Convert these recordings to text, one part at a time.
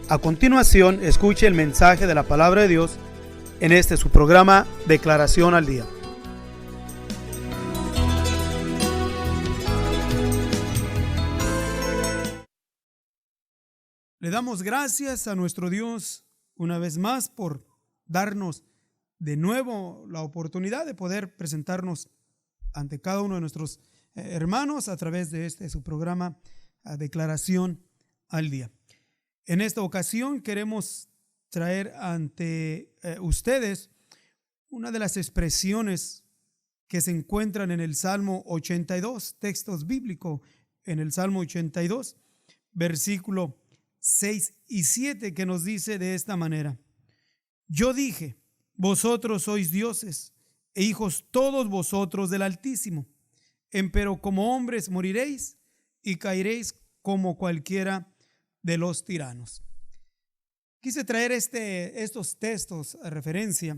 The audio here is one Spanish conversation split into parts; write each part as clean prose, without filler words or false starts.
A continuación, escuche el mensaje de la palabra de Dios en este su programa Declaración al Día. Le damos gracias a nuestro Dios una vez más por darnos de nuevo la oportunidad de poder presentarnos ante cada uno de nuestros hermanos a través de su programa Declaración al Día. En esta ocasión queremos traer ante ustedes una de las expresiones que se encuentran en el Salmo 82, textos bíblicos en el Salmo 82, versículo 6 y 7, que nos dice de esta manera: Yo dije, vosotros sois dioses e hijos todos vosotros del Altísimo, empero como hombres moriréis y caeréis como cualquiera de los tiranos. Quise traer estos textos a referencia,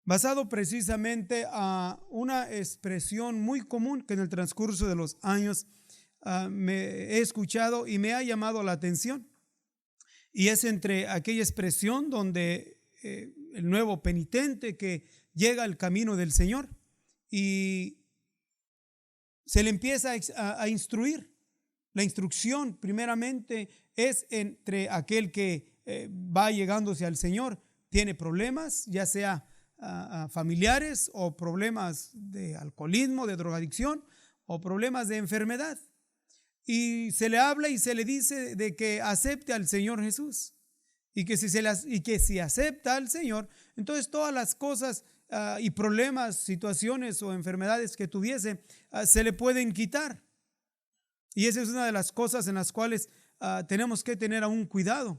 basado precisamente a una expresión muy común que en el transcurso de los años me he escuchado y me ha llamado la atención. Y es entre aquella expresión donde el nuevo penitente que llega al camino del Señor y se le empieza a instruir. La instrucción primeramente es entre aquel que va llegándose al Señor, tiene problemas, ya sea familiares o problemas de alcoholismo, de drogadicción o problemas de enfermedad. Y se le habla y se le dice de que acepte al Señor Jesús y que si acepta al Señor, entonces todas las cosas y problemas, situaciones o enfermedades que tuviese se le pueden quitar. Y esa es una de las cosas en las cuales tenemos que tener aún cuidado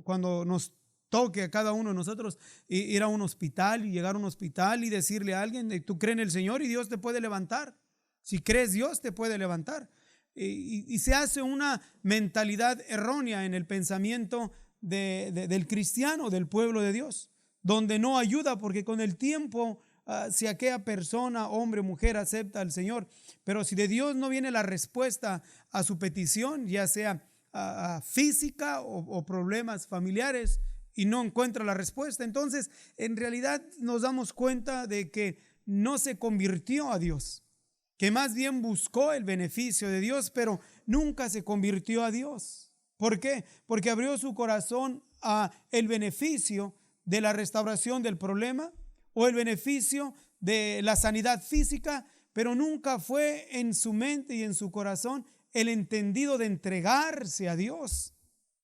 cuando nos toque a cada uno de nosotros ir a un hospital y llegar a un hospital y decirle a alguien: tú crees en el Señor y Dios te puede levantar. Si crees, Dios te puede levantar. Y se hace una mentalidad errónea en el pensamiento del cristiano, del pueblo de Dios, donde no ayuda, porque con el tiempo si aquella persona, hombre o mujer, acepta al Señor, pero si de Dios no viene la respuesta a su petición, ya sea física o problemas familiares, y no encuentra la respuesta, entonces en realidad nos damos cuenta de que no se convirtió a Dios, que más bien buscó el beneficio de Dios, pero nunca se convirtió a Dios. ¿Por qué? Porque abrió su corazón a el beneficio de la restauración del problema o el beneficio de la sanidad física, pero nunca fue en su mente y en su corazón el entendido de entregarse a Dios,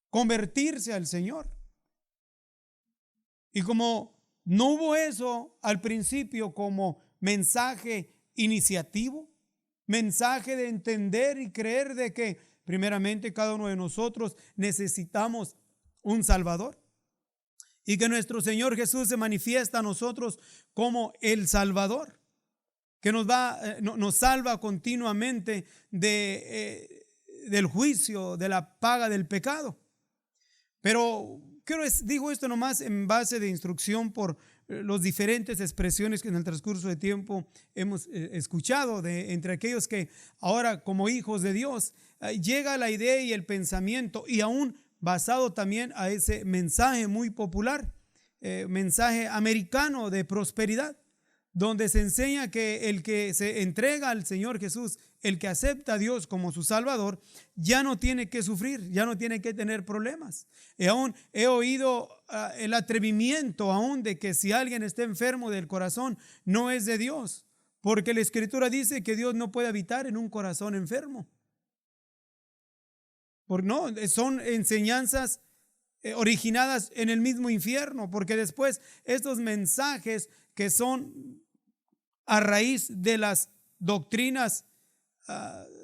convertirse al Señor. Y como no hubo eso al principio como mensaje iniciativo, mensaje de entender y creer de que primeramente cada uno de nosotros necesitamos un Salvador, y que nuestro Señor Jesús se manifiesta a nosotros como el Salvador, que nos salva continuamente del juicio, de la paga del pecado. Pero digo esto nomás en base de instrucción por las diferentes expresiones que en el transcurso de tiempo hemos escuchado entre aquellos que ahora, como hijos de Dios, llega la idea y el pensamiento, y aún basado también a ese mensaje muy popular, mensaje americano de prosperidad, donde se enseña que el que se entrega al Señor Jesús, el que acepta a Dios como su Salvador, ya no tiene que sufrir, ya no tiene que tener problemas. Y aún he oído el atrevimiento aún de que si alguien está enfermo del corazón, no es de Dios, porque la Escritura dice que Dios no puede habitar en un corazón enfermo. Porque no, son enseñanzas originadas en el mismo infierno, porque después estos mensajes que son a raíz de las doctrinas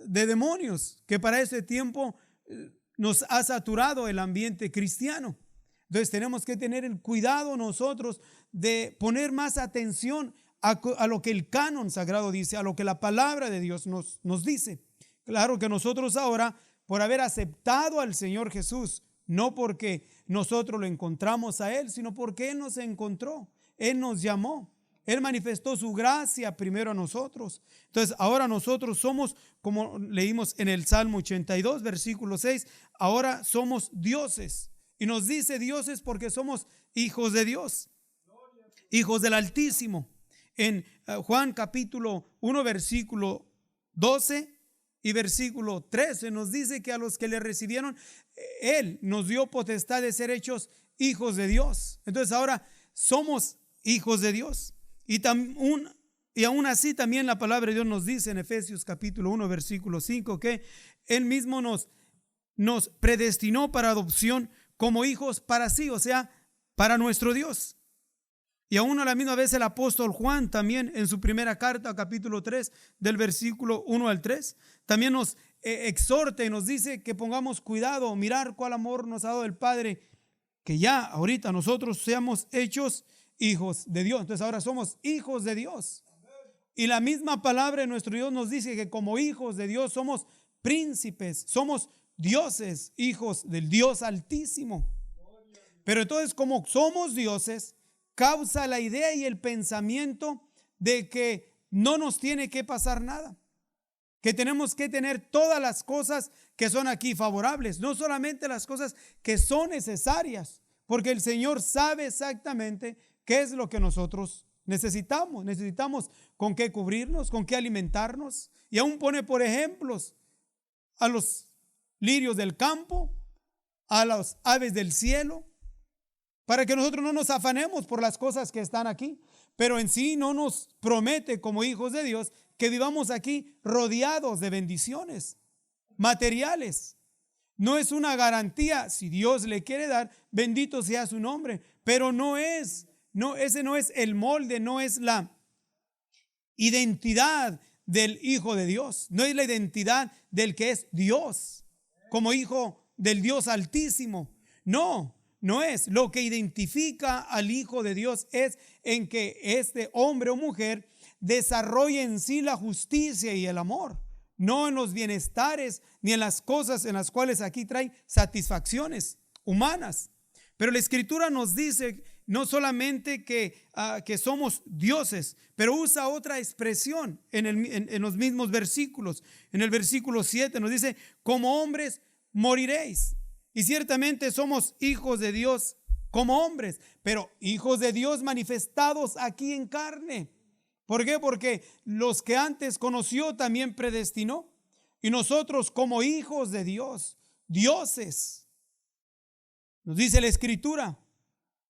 de demonios, que para ese tiempo nos ha saturado el ambiente cristiano. Entonces tenemos que tener el cuidado nosotros de poner más atención a lo que el canon sagrado dice, a lo que la palabra de Dios nos dice. Claro que nosotros ahora, por haber aceptado al Señor Jesús, no porque nosotros lo encontramos a Él, sino porque Él nos encontró, Él nos llamó, Él manifestó su gracia primero a nosotros. Entonces ahora nosotros somos, como leímos en el Salmo 82, versículo 6, ahora somos dioses Y nos dice dioses porque somos hijos de Dios, hijos del Altísimo. En Juan capítulo 1, versículo 12 y versículo 13 nos dice que a los que le recibieron, Él nos dio potestad de ser hechos hijos de Dios. Entonces ahora somos hijos de Dios. Y aún así también la palabra de Dios nos dice en Efesios capítulo 1, versículo 5, que Él mismo nos predestinó para adopción como hijos para sí, o sea, para nuestro Dios. Y aún a la misma vez el apóstol Juan también en su primera carta, capítulo 3, del versículo 1 al 3, también nos exhorta y nos dice que pongamos cuidado, mirar cuál amor nos ha dado el Padre, que ya ahorita nosotros seamos hechos hijos de Dios. Entonces ahora somos hijos de Dios. Y la misma palabra de nuestro Dios nos dice que como hijos de Dios somos príncipes, somos dioses, hijos del Dios Altísimo. Pero entonces, como somos dioses, causa la idea y el pensamiento de que no nos tiene que pasar nada, que tenemos que tener todas las cosas que son aquí favorables, no solamente las cosas que son necesarias, porque el Señor sabe exactamente qué es lo que nosotros necesitamos. Necesitamos con qué cubrirnos, con qué alimentarnos, y aún pone por ejemplos a los lirios del campo, a las aves del cielo, para que nosotros no nos afanemos por las cosas que están aquí. Pero en sí no nos promete como hijos de Dios que vivamos aquí rodeados de bendiciones materiales. No es una garantía. Si Dios le quiere dar, bendito sea su nombre, pero ese no es el molde, no es la identidad del hijo de Dios, no es la identidad del que es Dios como hijo del Dios Altísimo. No es. Lo que identifica al Hijo de Dios es en que este hombre o mujer desarrolle en sí la justicia y el amor, no en los bienestares ni en las cosas en las cuales aquí trae satisfacciones humanas. Pero la Escritura nos dice no solamente que somos dioses, pero usa otra expresión en los mismos versículos. En el versículo 7 nos dice: como hombres moriréis. Y ciertamente somos hijos de Dios como hombres, pero hijos de Dios manifestados aquí en carne. ¿Por qué? Porque los que antes conoció también predestinó. Y nosotros como hijos de Dios, dioses, nos dice la Escritura,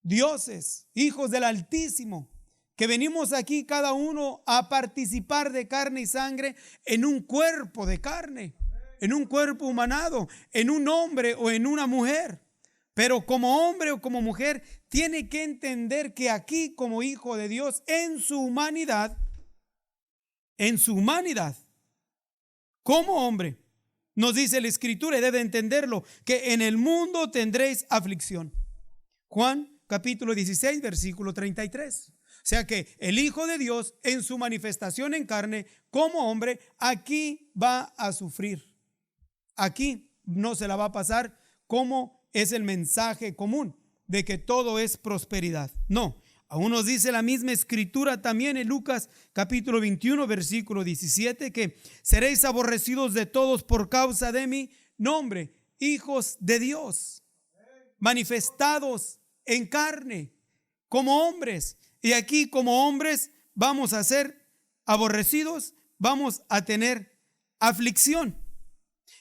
dioses, hijos del Altísimo, que venimos aquí cada uno a participar de carne y sangre en un cuerpo de carne, en un cuerpo humanado, en un hombre o en una mujer. Pero como hombre o como mujer tiene que entender que aquí como hijo de Dios en su humanidad, como hombre, nos dice la Escritura, y debe entenderlo, que en el mundo tendréis aflicción. Juan capítulo 16 versículo 33. O sea que el Hijo de Dios en su manifestación en carne como hombre aquí va a sufrir. Aquí no se la va a pasar como es el mensaje común de que todo es prosperidad. No, aún nos dice la misma Escritura también en Lucas capítulo 21 versículo 17 que seréis aborrecidos de todos por causa de mi nombre, hijos de Dios, manifestados en carne como hombres. Y aquí como hombres vamos a ser aborrecidos, vamos a tener aflicción.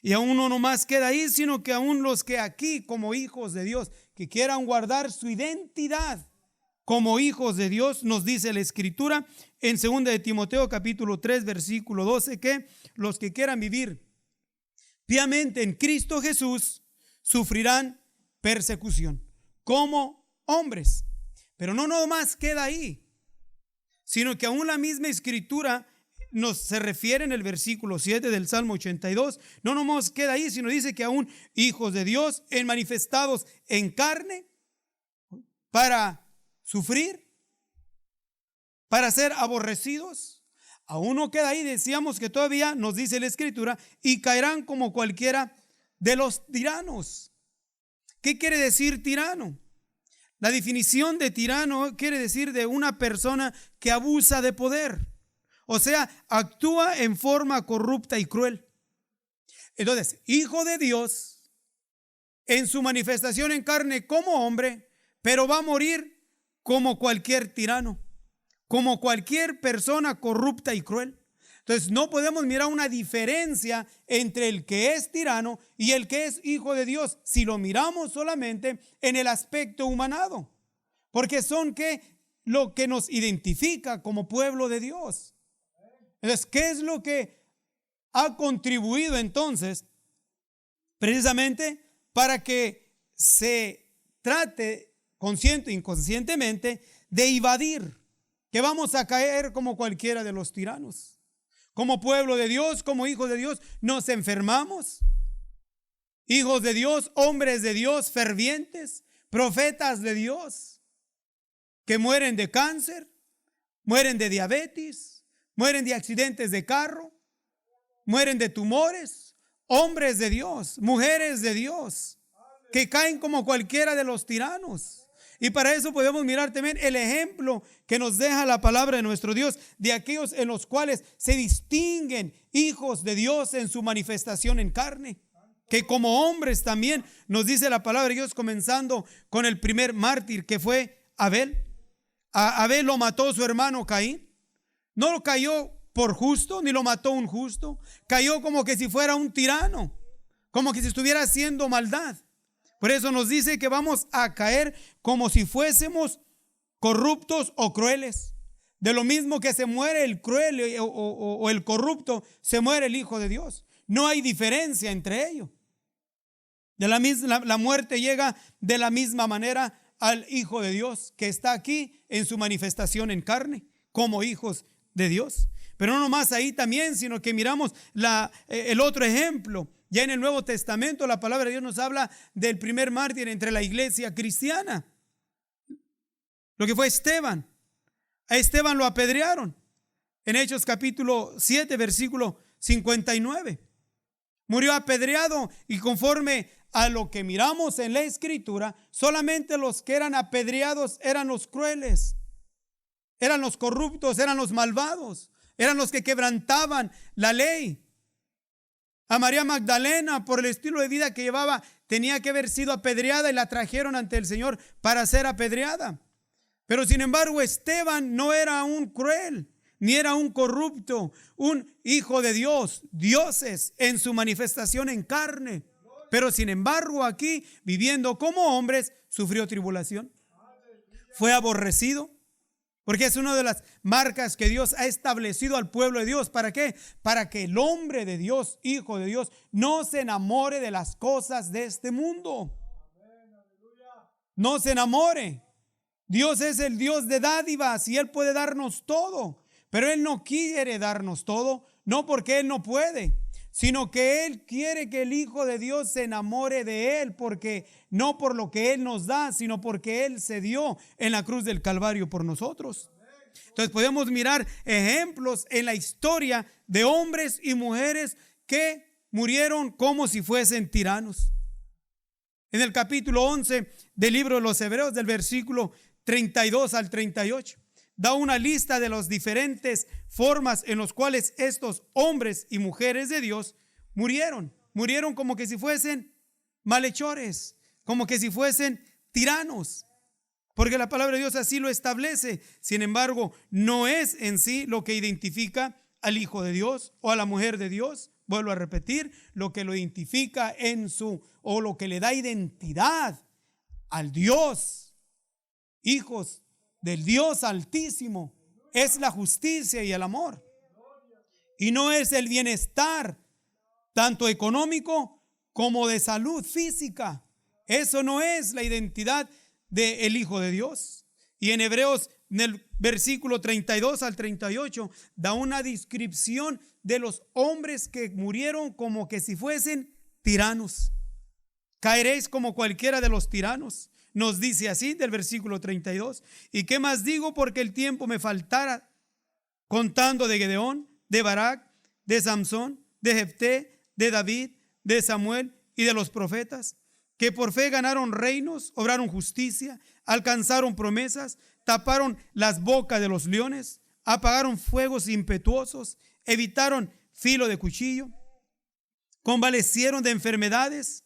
Y aún no nomás queda ahí, sino que aún los que aquí como hijos de Dios, que quieran guardar su identidad como hijos de Dios, nos dice la Escritura en 2 de Timoteo capítulo 3 versículo 12, que los que quieran vivir piamente en Cristo Jesús sufrirán persecución como hombres. Pero no nomás queda ahí, sino que aún la misma Escritura se refiere en el versículo 7 del Salmo 82, no nomás queda ahí, sino dice que aún hijos de Dios manifestados en carne para sufrir, para ser aborrecidos. Aún no queda ahí, decíamos que todavía nos dice la Escritura, y caerán como cualquiera de los tiranos. ¿Qué quiere decir tirano? La definición de tirano quiere decir de una persona que abusa de poder. O sea, actúa en forma corrupta y cruel. Entonces, hijo de Dios en su manifestación en carne como hombre, pero va a morir como cualquier tirano, como cualquier persona corrupta y cruel. Entonces no podemos mirar una diferencia entre el que es tirano y el que es hijo de Dios si lo miramos solamente en el aspecto humanado, porque son lo que nos identifica como pueblo de Dios. Entonces, ¿qué es lo que ha contribuido entonces precisamente para que se trate consciente e inconscientemente de evadir que vamos a caer como cualquiera de los tiranos? Como pueblo de Dios, como hijos de Dios, nos enfermamos. Hijos de Dios, hombres de Dios, fervientes, profetas de Dios, que mueren de cáncer, mueren de diabetes, mueren de accidentes de carro, mueren de tumores. Hombres de Dios, mujeres de Dios, que caen como cualquiera de los tiranos. Y para eso podemos mirar también el ejemplo que nos deja la palabra de nuestro Dios, de aquellos en los cuales se distinguen hijos de Dios en su manifestación en carne, que como hombres también nos dice la palabra de Dios, comenzando con el primer mártir que fue Abel. A Abel lo mató su hermano Caín. No lo cayó por justo, ni lo mató un justo. Cayó como que si fuera un tirano, como que si estuviera haciendo maldad. Por eso nos dice que vamos a caer como si fuésemos corruptos o crueles. De lo mismo que se muere el cruel o el corrupto, se muere el Hijo de Dios. No hay diferencia entre ellos. La muerte llega de la misma manera al Hijo de Dios, que está aquí en su manifestación en carne, como hijos de Dios. Pero no nomás ahí también, sino que miramos el otro ejemplo. Ya en el Nuevo Testamento la palabra de Dios nos habla del primer mártir entre la iglesia cristiana, lo que fue Esteban. A Esteban lo apedrearon en Hechos capítulo 7 versículo 59. Murió apedreado, y conforme a lo que miramos en la Escritura, solamente los que eran apedreados eran los crueles, eran los corruptos, eran los malvados, eran los que quebrantaban la ley. A María Magdalena, por el estilo de vida que llevaba, tenía que haber sido apedreada y la trajeron ante el Señor para ser apedreada. Pero sin embargo, Esteban no era un cruel, ni era un corrupto, un hijo de Dios, dioses en su manifestación en carne. Pero sin embargo, aquí, viviendo como hombres, sufrió tribulación. Fue aborrecido. Porque es una de las marcas que Dios ha establecido al pueblo de Dios. ¿Para qué? Para que el hombre de Dios, hijo de Dios, no se enamore de las cosas de este mundo. No se enamore. Dios es el Dios de dádivas y Él puede darnos todo. Pero Él no quiere darnos todo, no porque Él no puede, sino que Él quiere que el Hijo de Dios se enamore de Él, porque no por lo que Él nos da, sino porque Él se dio en la cruz del Calvario por nosotros. Entonces podemos mirar ejemplos en la historia de hombres y mujeres que murieron como si fuesen tiranos. En el capítulo 11 del libro de los Hebreos, del versículo 32 al 38, da una lista de las diferentes formas en las cuales estos hombres y mujeres de Dios murieron. Murieron como que si fuesen malhechores, como que si fuesen tiranos, porque la palabra de Dios así lo establece. Sin embargo, no es en sí lo que identifica al Hijo de Dios o a la mujer de Dios. Vuelvo a repetir, lo que lo identifica o lo que le da identidad al Dios, hijos del Dios Altísimo, es la justicia y el amor. Y no es el bienestar, tanto económico como de salud física. Eso no es la identidad del Hijo de Dios. Y en Hebreos, en el versículo 32 al 38, da una descripción de los hombres que murieron como que si fuesen tiranos. Caeréis como cualquiera de los tiranos. Nos dice así del versículo 32. ¿Y qué más digo? Porque el tiempo me faltara, contando de Gedeón, de Barak, de Samsón, de Jefté, de David, de Samuel y de los profetas, que por fe ganaron reinos, obraron justicia, alcanzaron promesas, taparon las bocas de los leones, apagaron fuegos impetuosos, evitaron filo de cuchillo, convalecieron de enfermedades,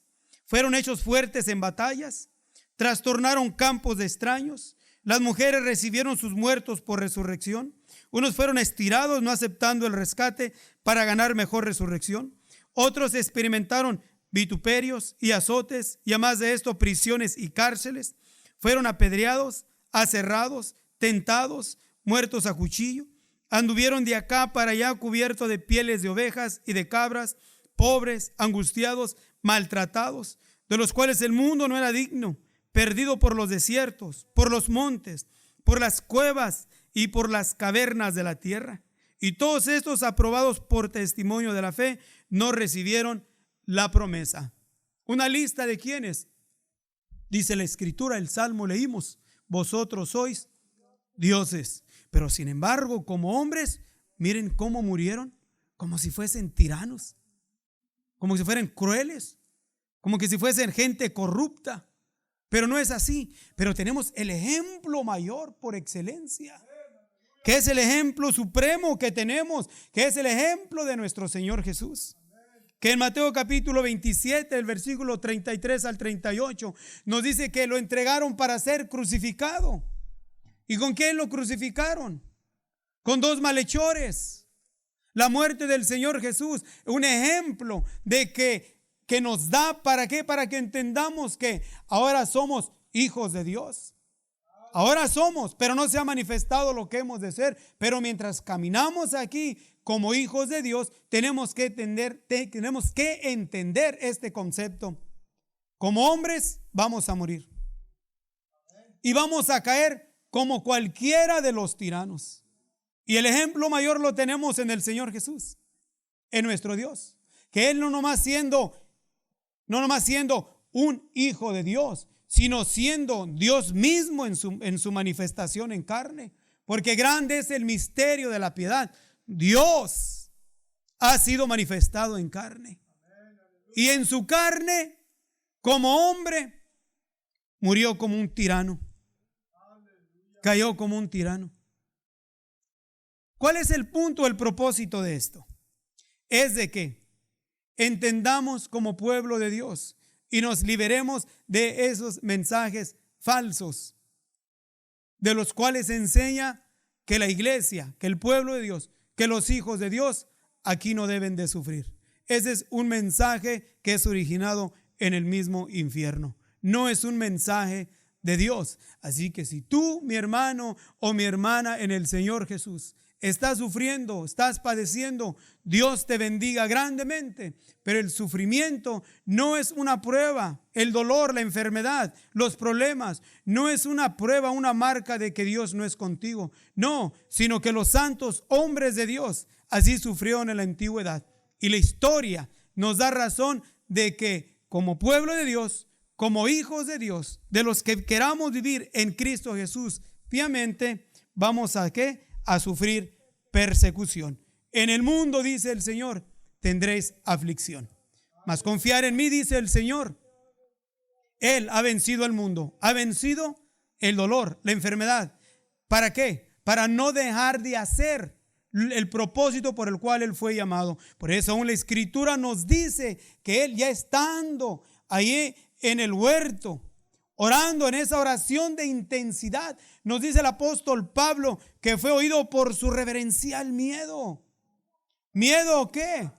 fueron hechos fuertes en batallas, trastornaron campos de extraños. Las mujeres recibieron sus muertos por resurrección. Unos fueron estirados no aceptando el rescate para ganar mejor resurrección. Otros experimentaron vituperios y azotes, y además de esto prisiones y cárceles. Fueron apedreados, aserrados, tentados, muertos a cuchillo. Anduvieron de acá para allá cubiertos de pieles de ovejas y de cabras, pobres, angustiados, maltratados, de los cuales el mundo no era digno, perdido por los desiertos, por los montes, por las cuevas y por las cavernas de la tierra. Y todos estos, aprobados por testimonio de la fe, no recibieron la promesa. Una lista de quienes, dice la Escritura, el Salmo leímos: vosotros sois dioses. Pero sin embargo, como hombres, miren cómo murieron, como si fuesen tiranos, como si fueran crueles, como que si fuesen gente corrupta. Pero no es así. Pero tenemos el ejemplo mayor por excelencia, que es el ejemplo supremo que tenemos, que es el ejemplo de nuestro Señor Jesús, que en Mateo capítulo 27, el versículo 33 al 38, nos dice que lo entregaron para ser crucificado. ¿Y con quién lo crucificaron? Con dos malhechores. La muerte del Señor Jesús, un ejemplo de que nos da, ¿para qué? Para que entendamos que ahora somos hijos de Dios. Ahora somos, pero no se ha manifestado lo que hemos de ser. Pero mientras caminamos aquí como hijos de Dios, tenemos que entender este concepto. Como hombres vamos a morir y vamos a caer como cualquiera de los tiranos. Y el ejemplo mayor lo tenemos en el Señor Jesús, en nuestro Dios, que Él no nomás siendo un hijo de Dios, sino siendo Dios mismo en su manifestación en carne. Porque grande es el misterio de la piedad. Dios ha sido manifestado en carne. Y en su carne, como hombre, murió como un tirano. Cayó como un tirano. ¿Cuál es el punto, el propósito de esto? Es de que entendamos como pueblo de Dios y nos liberemos de esos mensajes falsos, de los cuales enseña que la iglesia, que el pueblo de Dios, que los hijos de Dios aquí no deben de sufrir. Ese es un mensaje que es originado en el mismo infierno. No es un mensaje de Dios. Así que si tú, mi hermano o mi hermana en el Señor Jesús, estás sufriendo, estás padeciendo, Dios te bendiga grandemente. Pero el sufrimiento no es una prueba. El dolor, la enfermedad, los problemas, no es una prueba, una marca de que Dios no es contigo. No, sino que los santos hombres de Dios así sufrieron en la antigüedad. Y la historia nos da razón de que como pueblo de Dios, como hijos de Dios, de los que queramos vivir en Cristo Jesús piamente, vamos a ¿qué? A sufrir persecución. En el mundo, dice el Señor, tendréis aflicción. Mas confiar en mí, dice el Señor. Él ha vencido al mundo, ha vencido el dolor, la enfermedad. ¿Para qué? Para no dejar de hacer el propósito por el cual Él fue llamado. Por eso aún la Escritura nos dice que Él, ya estando ahí en el huerto, orando en esa oración de intensidad, nos dice el apóstol Pablo que fue oído por su reverencial miedo. ¿Miedo a qué?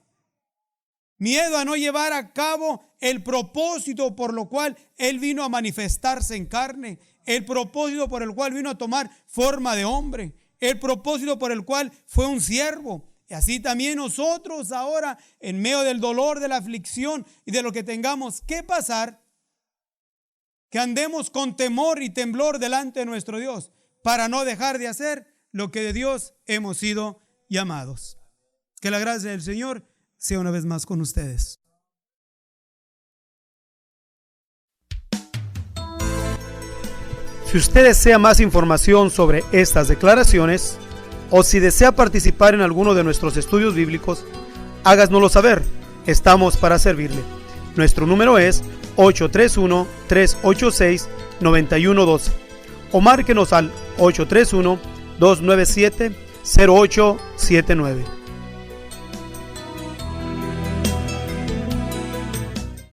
Miedo a no llevar a cabo el propósito por lo cual Él vino a manifestarse en carne, el propósito por el cual vino a tomar forma de hombre, el propósito por el cual fue un siervo. Y así también nosotros ahora, en medio del dolor, de la aflicción y de lo que tengamos que pasar, que andemos con temor y temblor delante de nuestro Dios, para no dejar de hacer lo que de Dios hemos sido llamados. Que la gracia del Señor sea una vez más con ustedes. Si usted desea más información sobre estas declaraciones, o si desea participar en alguno de nuestros estudios bíblicos, háganoslo saber. Estamos para servirle. Nuestro número es 831-386-9112 o márquenos al 831-297-0879.